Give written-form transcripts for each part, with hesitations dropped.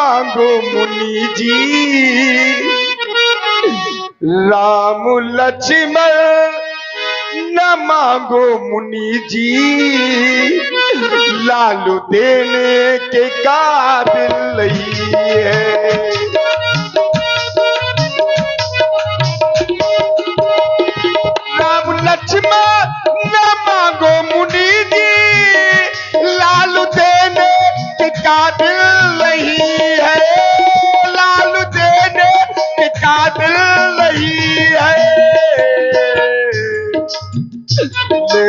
मांगो मुनि जी, राम लक्ष्मण न मांगो मुनि जी, लालू देने के काबिल नहीं है। राम लक्ष्मण न मांगो मुनि जी, लालू देने के काबिल नहीं है, लालू देने के काबिल नहीं है। ले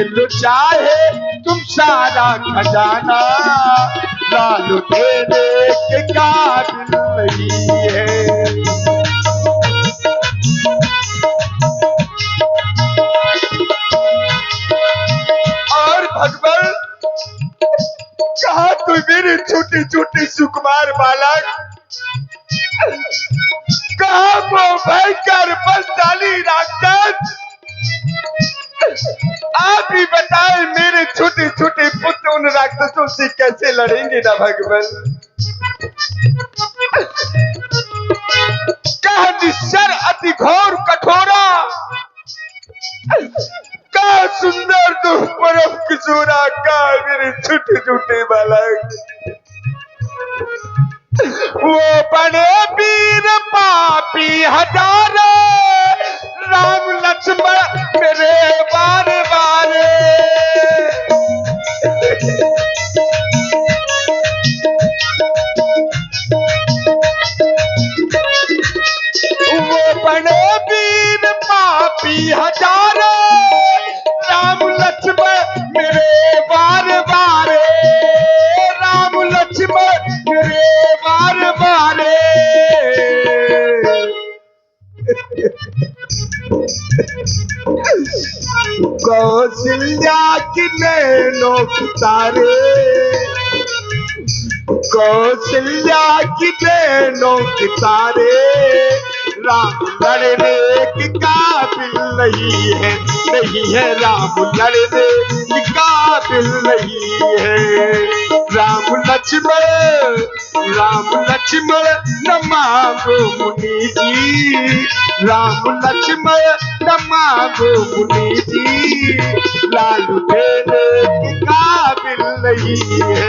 लो चाहे तुम सारा खजाना, लालू देने के काबिल नहीं है। और भगवान कहा तू मेरे छोटे छोटे सुकुमार बालक, कहा वो भयंकर बलशाली राक्षस, आप ही बताएं मेरे छोटे छोटे पुत्र उन राक्षसों से कैसे लड़ेंगे ना भगवान। कहा निश्चर अति घोर कठोरा, कहा सुंदर दुष्परम किशोरा, कहा मेरे छोटे छोटे बालक, वो बड़े वीर पापी हजारों, राम लक्ष्मण मेरे बारे बारे। वो बड़े वीर पापी हजारों, राम लक्ष्मण मेरे बारे बारे, राम लक्ष्मण मेरे बारे बारे। कौशल्या की नैनों की तारे, कौशल्या की नैनों की तारे, राम लड़ने के काबिल नहीं है, नहीं है राम लड़ने के काबिल नहीं है। राम लक्ष्मण न मांगो मुनि जी, राम लक्ष्मण न मांगो मुनि जी, लालू देने के काबिल नहीं है।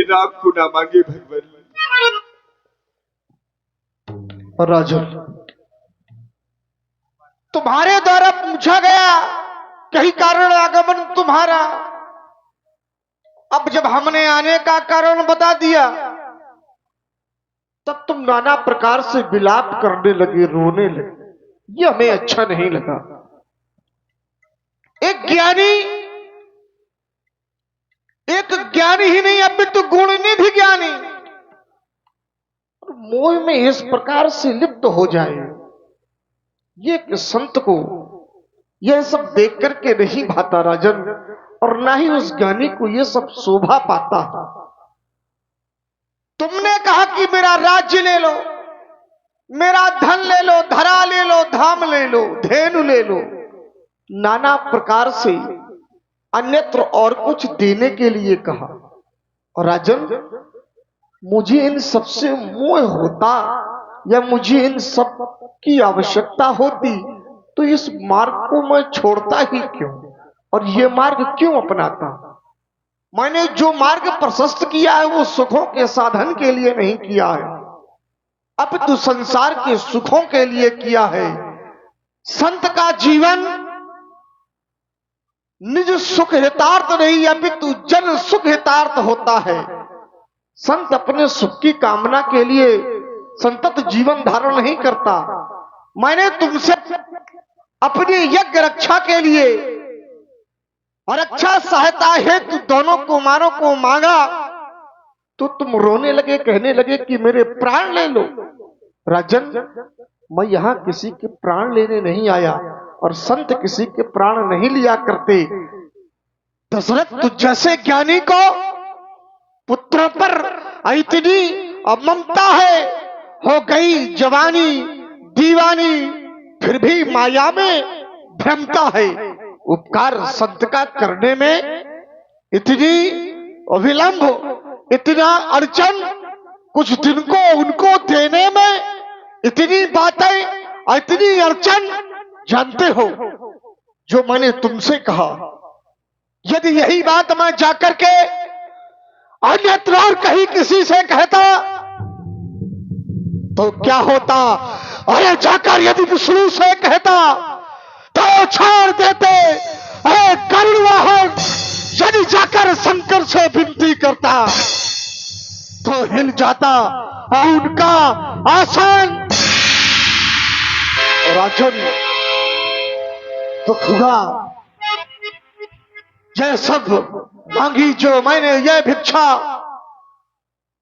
राम को ना मांगे भगवान। राजन, तुम्हारे द्वारा पूछा गया कहीं कारण आगमन तुम्हारा, अब जब हमने आने का कारण बता दिया तब तुम नाना प्रकार से विलाप करने लगे, रोने लगे। ये हमें अच्छा नहीं लगा। एक ज्ञानी ही नहीं, अब तो गुणनिधि ज्ञानी मोह में इस प्रकार से लिप्त हो जाए, ये संत को यह सब देख करके नहीं भाता राजन, और ना ही उस ज्ञानी को यह सब शोभा पाता। तुमने कहा कि मेरा राज्य ले लो, मेरा धन ले लो, धरा ले लो, धाम ले लो, धेनु ले लो, नाना प्रकार से अन्यत्र और कुछ देने के लिए कहा। और राजन, मुझे इन सबसे मोह होता या मुझे इन सब की आवश्यकता होती तो इस मार्ग को मैं छोड़ता ही क्यों, और ये मार्ग क्यों अपनाता। मैंने जो मार्ग प्रशस्त किया है वो सुखों के साधन के लिए नहीं किया है, अब तो संसार के सुखों के लिए किया है। संत का जीवन निज सुख हितार्थ नहीं, अपितु जन सुख हितार्थ होता है। संत अपने सुख की कामना के लिए संतत जीवन धारण नहीं करता। मैंने तुमसे अपनी यज्ञ रक्षा के लिए और अच्छा सहायता हेतु दोनों कुमारों को मांगा तो तुम रोने लगे, कहने लगे कि मेरे प्राण ले लो। राजन, मैं यहां किसी के प्राण लेने नहीं आया, और संत किसी के प्राण नहीं लिया करते। दशरथ तुझ जैसे ज्ञानी को पुत्रों पर इतनी ममता है, हो गई जवानी दीवानी, फिर भी माया में भ्रमता है। उपकार संत का करने में इतनी विलंब, इतना अड़चन, कुछ दिन को उनको देने में इतनी बातें, इतनी अड़चन। जानते हो जो मैंने तुमसे कहा, यदि यही बात मैं जाकर के अन्यत्र और कहीं किसी से कहता तो क्या होता? अरे जाकर यदि विष्णु से कहता तो छोड़ देते। अरे गरुड़ वाहन यदि जाकर शंकर से विनती करता तो हिल जाता और उनका आसन। राजन तो खुदा यह सब मांगी जो मैंने, यह भिक्षा,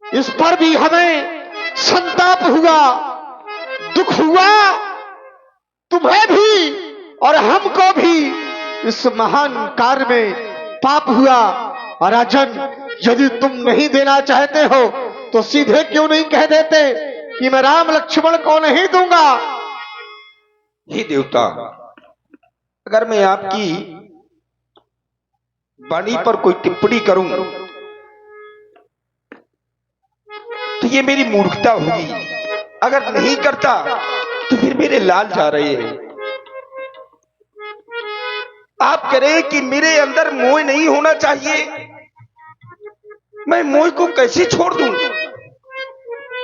इस पर भी हमें संताप हुआ, दुख हुआ। तुम्हें भी और हमको भी इस महान कार्य में पाप हुआ। और राजन यदि तुम नहीं देना चाहते हो तो सीधे क्यों नहीं कह देते कि मैं राम लक्ष्मण को नहीं दूंगा? हे देवता, अगर मैं आपकी वाणी पर कोई टिप्पणी करूं तो ये मेरी मूर्खता होगी। अगर नहीं करता तो फिर मेरे लाल जा रहे हैं। आप कह रहे हैं कि मेरे अंदर मोह नहीं होना चाहिए, मैं मोह को कैसे छोड़ दूं?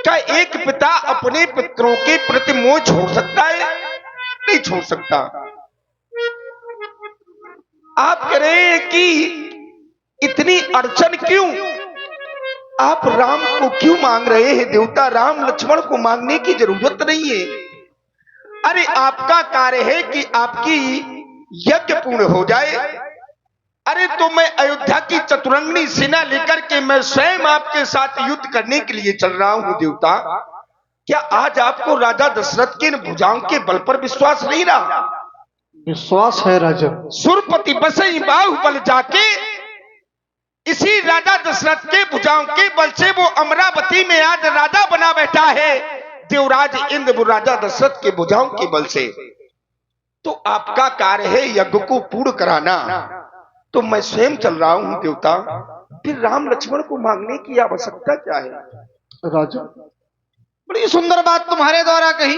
क्या एक पिता अपने पुत्रों के प्रति मोह छोड़ सकता है? नहीं छोड़ सकता। आप कह रहे हैं कि इतनी अड़चन क्यों? आप राम को क्यों मांग रहे हैं देवता? राम लक्ष्मण को मांगने की जरूरत नहीं है। अरे आपका कार्य है कि आपकी यज्ञ पूर्ण हो जाए। अरे तो मैं अयोध्या की चतुरंगनी सेना लेकर के मैं स्वयं आपके साथ युद्ध करने के लिए चल रहा हूं देवता। क्या आज आपको राजा दशरथ के भुजाओं के बल पर विश्वास नहीं रहा? विश्वास है राजा। सुरपति बसई बाहुबल जाके इसी राजा दशरथ के भुजाओं के बल से वो अमरावती में आज राजा बना बैठा है, देवराज इंद्र राजा दशरथ के भुजाओं के बल से। तो आपका कार्य है यज्ञ को पूर्ण कराना, तो मैं स्वयं चल रहा हूं देवता। फिर राम लक्ष्मण को मांगने की आवश्यकता क्या है? राजा बड़ी सुंदर बात तुम्हारे द्वारा कही।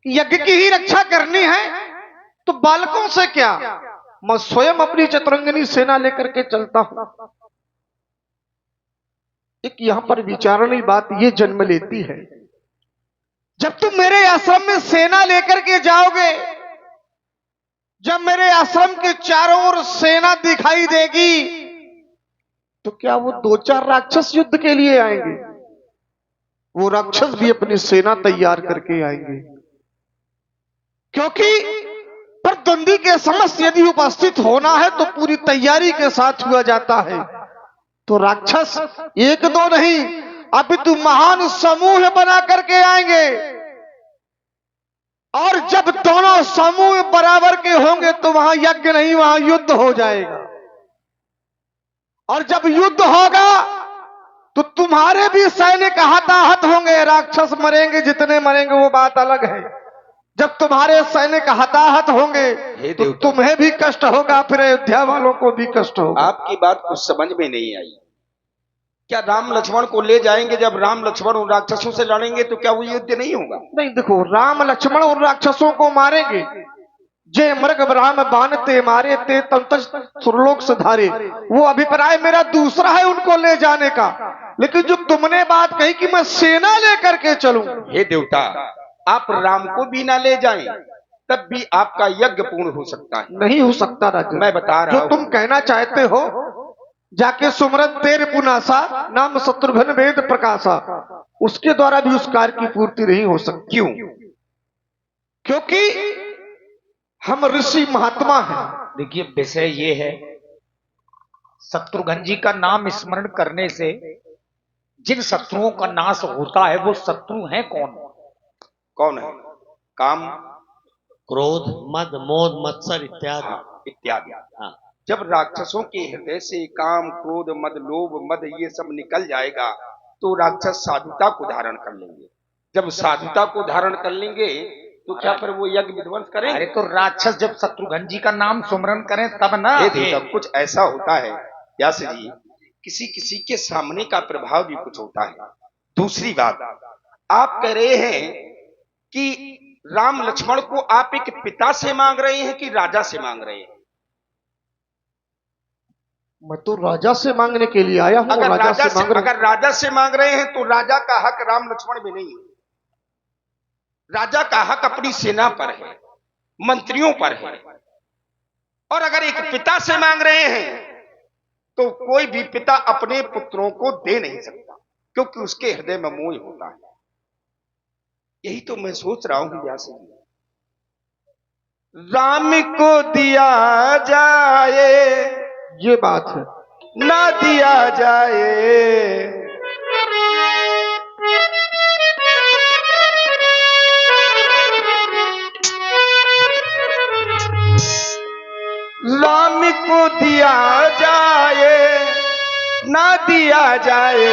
यज्ञ की ही रक्षा करनी है तो बालकों से क्या, मैं स्वयं अपनी चतुरंगनी सेना लेकर के चलता हूं। एक यहां पर विचारणी बात ये जन्म लेती है, जब तुम मेरे आश्रम में सेना लेकर के जाओगे, जब मेरे आश्रम के चारों ओर सेना दिखाई देगी, तो क्या वो दो चार राक्षस युद्ध के लिए आएंगे? वो राक्षस भी अपनी सेना तैयार करके आएंगे, क्योंकि प्रतिद्वंदी के समस्त यदि उपस्थित होना है तो पूरी तैयारी के साथ हुआ जाता है। तो राक्षस एक दो नहीं, अभी तो महान समूह बना करके आएंगे। और जब दोनों समूह बराबर के होंगे तो वहां यज्ञ नहीं, वहां युद्ध हो जाएगा। और जब युद्ध होगा तो तुम्हारे भी सैनिक हताहत होंगे, राक्षस मरेंगे, जितने मरेंगे वो बात अलग है। जब तुम्हारे सैनिक हताहत होंगे तो तुम्हें भी कष्ट होगा, फिर अयोध्या वालों को भी कष्ट होगा। आपकी बात कुछ समझ में नहीं आई। क्या राम लक्ष्मण को ले जाएंगे, जब राम लक्ष्मण उन राक्षसों से लड़ेंगे तो क्या वो युद्ध नहीं होगा? नहीं, देखो, राम लक्ष्मण उन राक्षसों को मारेंगे। जे मृग ब्राह्म बानते मारे ते तंतज सुरलोक सुधारे, वो अभिप्राय मेरा दूसरा है उनको ले जाने का। लेकिन जो तुमने बात कही कि मैं सेना लेकर के चलूं, हे देवता, आप राम को भी ना ले जाएं तब भी आपका यज्ञ पूर्ण हो सकता है। नहीं हो सकता राजा। मैं बता रहा हूं, जो तुम कहना चाहते हो, जाके सुमरन तेरे पुनासा नाम शत्रुघ्न वेद प्रकाशा, उसके द्वारा भी उस कार्य की पूर्ति नहीं हो सकती। क्यों? क्योंकि हम ऋषि महात्मा हैं। देखिए, विषय ये है, शत्रुघ्न जी का नाम स्मरण करने से जिन शत्रुओं का नाश होता है वो शत्रु हैं कौन? कौन है? काम, क्रोध, मद, मोद, मत्सर इत्यादि। इत्यादि। हाँ। जब राक्षसों के हृदय से काम, क्रोध, मद, लोभ, मद ये सब निकल जाएगा तो राक्षस साधुता को धारण कर लेंगे। जब साधुता को धारण कर लेंगे तो क्या फिर वो यज्ञ विध्वंस अरे करेंगे? तो राक्षस जब शत्रुघ्न जी का नाम सुमरन करें तब ना। ये देवता कुछ ऐसा होता है व्यास जी, किसी किसी के सामने का प्रभाव भी कुछ होता है। दूसरी बात, आप कह रहे हैं कि राम लक्ष्मण को आप एक पिता से मांग रहे हैं कि राजा से मांग रहे हैं? मैं तो राजा से मांगने के लिए आया हूँ। अगर राजा से मांग रहा अगर राजा से मांग रहे हैं तो राजा का हक राम लक्ष्मण में नहीं है। राजा का हक अपनी सेना पर है, मंत्रियों पर है। और अगर एक पिता से मांग रहे हैं तो कोई भी पिता अपने पुत्रों को दे नहीं सकता, क्योंकि उसके हृदय में मोह होता है। यही तो मैं सोच रहा हूं व्यास जी, राम को दिया जाए ये बात है। ना दिया जाए, राम को दिया जाए ना दिया जाए,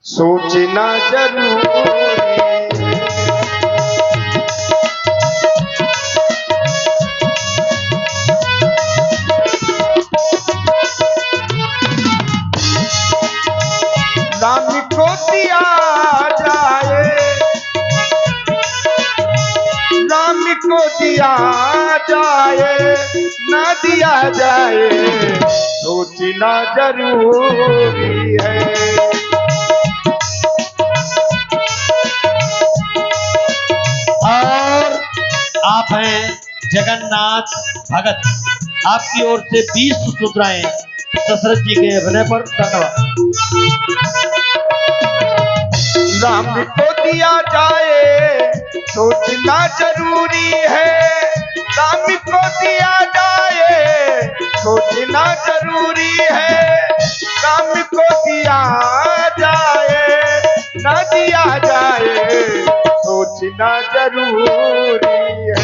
सोचना जरूरी। राम को दिया जाए, राम को दिया जाए ना दिया जाए, सोचना जरूरी है। और आप हैं जगन्नाथ भगत, आपकी ओर से 20 मुद्राएं दशरथ जी के अभिनय पर। धन्यवाद। राम को दिया जाए सोचना जरूरी है, राम को दिया जाए सोचना जरूरी है, राम को दिया जाए ना दिया जाए, सोचना जरूरी है।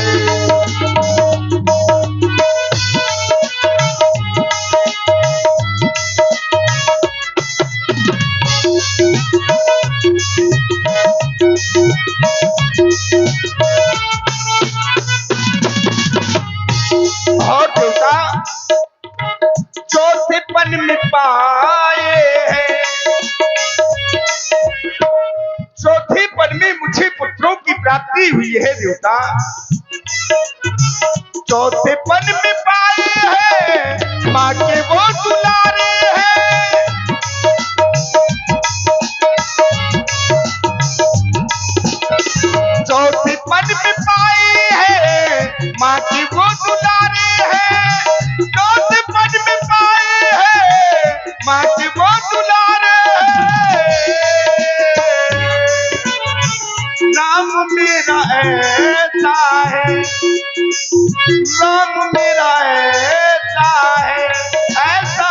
और देवता चौथे पन में पाए हैं, चौथे पन में मुझे पुत्रों की प्राप्ति हुई है देवता। चौथे पन में पाए हैं, माँ के वो दुलारे हैं। चौथे पन में पाए हैं, माँ की वो दुलारे हैं। चौथे पन में पाए हैं, माँ की वो दुलारे हैं। राम मेरा ऐसा है, राम मेरा ऐसा है, ऐसा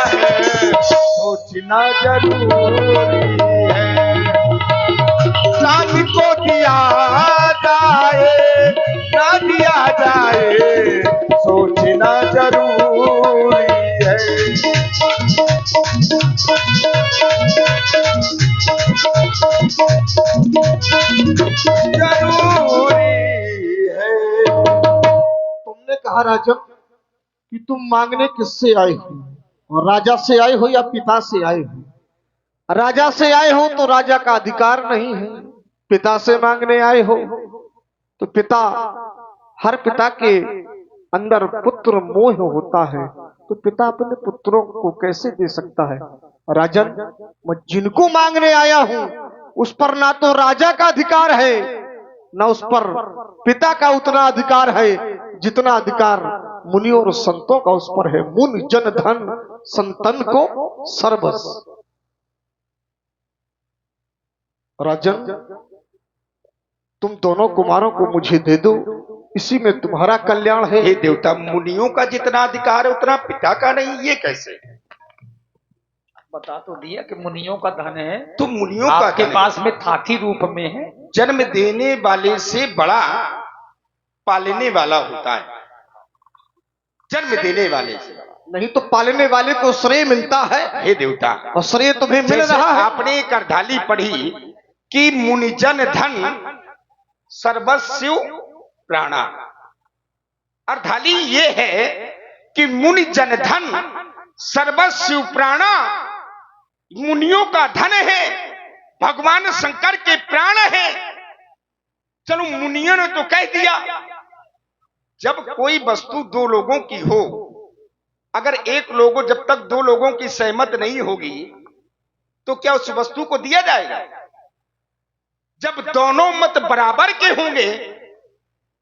है, सोचना जरूरी है। राम को दिया जाए ना दिया जाए, सोचना जरूरी है। जरूरी है। तुमने कहा राजन कि तुम मांगने किससे आए हो, और राजा से आए हो या पिता से आए हो? राजा से आए हो तो राजा का अधिकार नहीं है, पिता से मांगने आए हो तो पिता, हर पिता के अंदर पुत्र मोह होता है, तो पिता अपने पुत्रों को कैसे दे सकता है? राजन, मैं जिनको मांगने आया हूं उस पर ना तो राजा का अधिकार है, ना उस पर पिता का उतना अधिकार है जितना अधिकार मुनियों और संतों का उस पर है। मुन जन धन संतन को सर्वस्व। राजन, तुम दोनों कुमारों को मुझे दे दो, इसी में तुम्हारा कल्याण है। हे देवता, मुनियों का जितना अधिकार है उतना पिता का नहीं, ये कैसे? बता तो दिया कि मुनियों का धन है, तो मुनियों का आपके धन पास में थाथी रूप में है। जन्म देने वाले से बड़ा पालने वाला होता है। जन्म देने वाले से। नहीं तो पालने वाले को श्रेय मिलता है, हे देवता, और श्रेय तुम्हें मिल जैसे रहा है। आपने एक अर्धाली पढ़ी कि मुनिजन धन सर्वस्व प्राणा। अर्धाली ये है कि मुनिजन धन सर्वस्व प्राणा, मुनियों का धन है, भगवान शंकर के प्राण है। चलो मुनियों ने तो कह दिया, जब कोई वस्तु दो लोगों की हो, अगर एक लोगों जब तक दो लोगों की सहमत नहीं होगी तो क्या उस वस्तु को दिया जाएगा? जब दोनों मत बराबर के होंगे,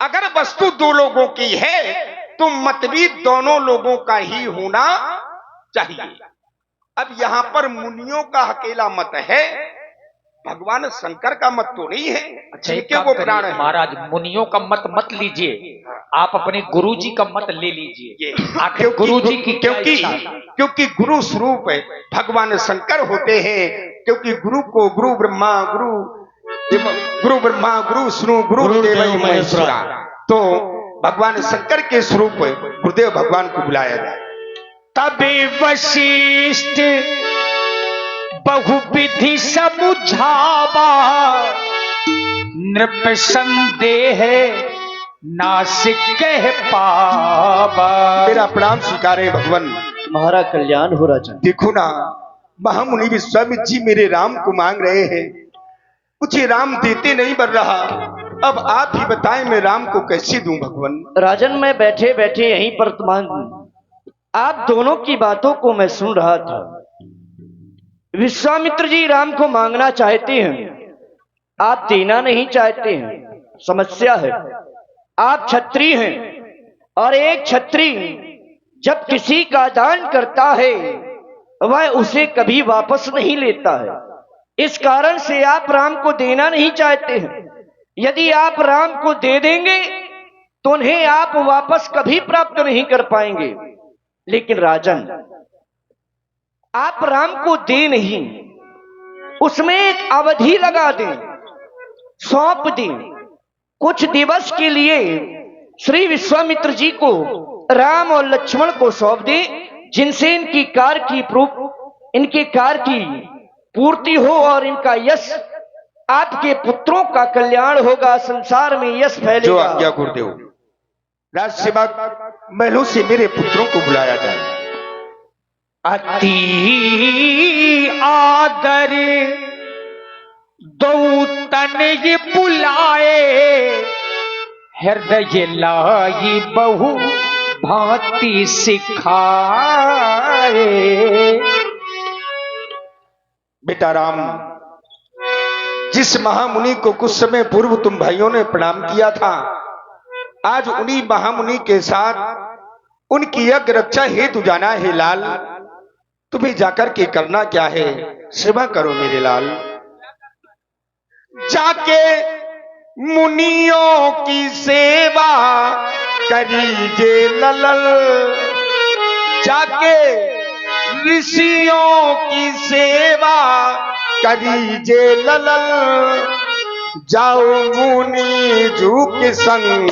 अगर वस्तु दो लोगों की है तो मत भी दोनों लोगों का ही होना चाहिए। अब यहां पर मुनियों का अकेला मत है, भगवान शंकर का मत तो नहीं है। अच्छा, एक जिनके काम वो करिए, प्राण है। महाराज मुनियों का मत मत लीजिए, आप अपने गुरुजी का मत ले लीजिए। आखिर गुरुजी की क्या इच्छा है? क्योंकि गुरु स्वरूप है भगवान शंकर होते हैं। क्योंकि गुरु को गुरु ब्रह्मा गुरु विष्णु गुरुदेव महेश्वरा, तो भगवान शंकर के स्वरूप गुरुदेव भगवान को बुलाया जाए। तबे वशिष्ठ बहुविधि समुझावा, नृप संदेह नासिक कह पावा। मेरा प्रणाम स्वीकारे भगवान। तुम्हारा कल्याण हो राजन। देखो ना, महामुनि विश्वामित्र जी मेरे राम को मांग रहे हैं, मुझे राम देते नहीं बन रहा। अब आप ही बताएं मैं राम को कैसे दूं भगवान। राजन, मैं बैठे बैठे यहीं पर आप दोनों की बातों को मैं सुन रहा था। विश्वामित्र जी राम को मांगना चाहते हैं, आप देना नहीं चाहते हैं। समस्या है, आप क्षत्रिय हैं और एक क्षत्रिय जब किसी का दान करता है वह उसे कभी वापस नहीं लेता है। इस कारण से आप राम को देना नहीं चाहते हैं। यदि आप राम को दे देंगे तो उन्हें आप वापस कभी प्राप्त नहीं कर पाएंगे। लेकिन राजन, आप राम को दे नहीं, उसमें एक अवधि लगा दें, सौंप दें। कुछ दिवस के लिए श्री विश्वामित्र जी को राम और लक्ष्मण को सौंप दें, जिनसे इनके कार्य की पूर्ति हो और इनका यश, आपके पुत्रों का कल्याण होगा, संसार में यश जो फैलेगा। आज्ञा गुरुदेव। राजसेवक महलों से मेरे पुत्रों को बुलाया जाए। अति आदर दो तन ये बुलाए, हृदय लाई बहु भांति सिखाए। बेटा राम, जिस महामुनि को कुछ समय पूर्व तुम भाइयों ने प्रणाम किया था, आज उन्हीं महामुनि के साथ उनकी यज्ञ रक्षा हेतु जाना है लाल। तुम्हें जाकर के करना क्या है, सेवा करो मेरे लाल। जाके मुनियों की सेवा करीजे ललल, जाके ऋषियों की सेवा करीजे ललल। जाओ मुनि झुक संग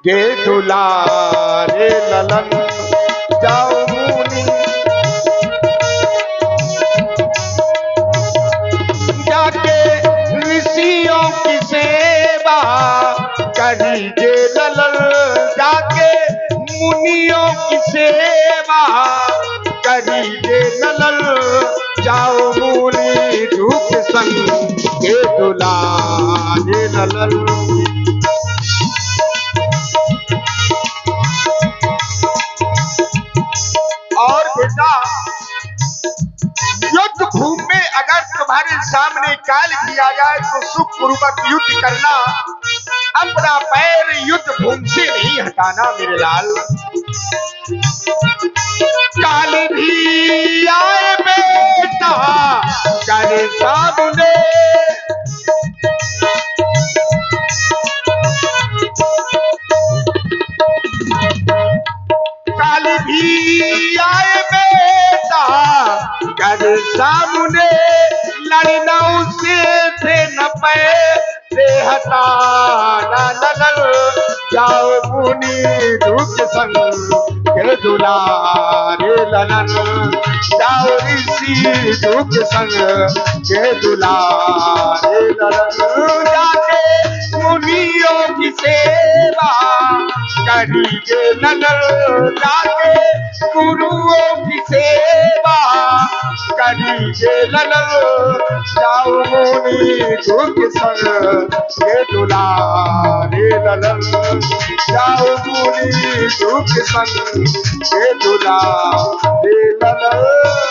गे दुलारे ललन। जाओ मुनि जाके ऋषियों की सेवा करीजे ललल। जाके मुनियों की सेवा करीजे ललल। जाओ मुनि झुक संग गे दुलारे ललल। और बेटा, युद्ध भूमि में अगर तुम्हारे सामने काल किया जाए तो सुख पूर्वक युद्ध करना, अपना पैर युद्ध भूमि से नहीं हटाना मेरे लाल। काल भी आए बेटा करे सामने, काल भी आए बेटा कर सामने। लड़ना उसे थे न पे हटाना ललल। जाओ मुनि दुख संग के दुलारे ललन जाओ ऋषि दुख संग के दुलारे ललन जाके मुनियों की सेवा करिए ललन जाके गुरुओं की सेवा करिए ललन जाओ मुनि दुख संग के दुलारे ललन जाओ मुनि दुख संग के दुलारे ललन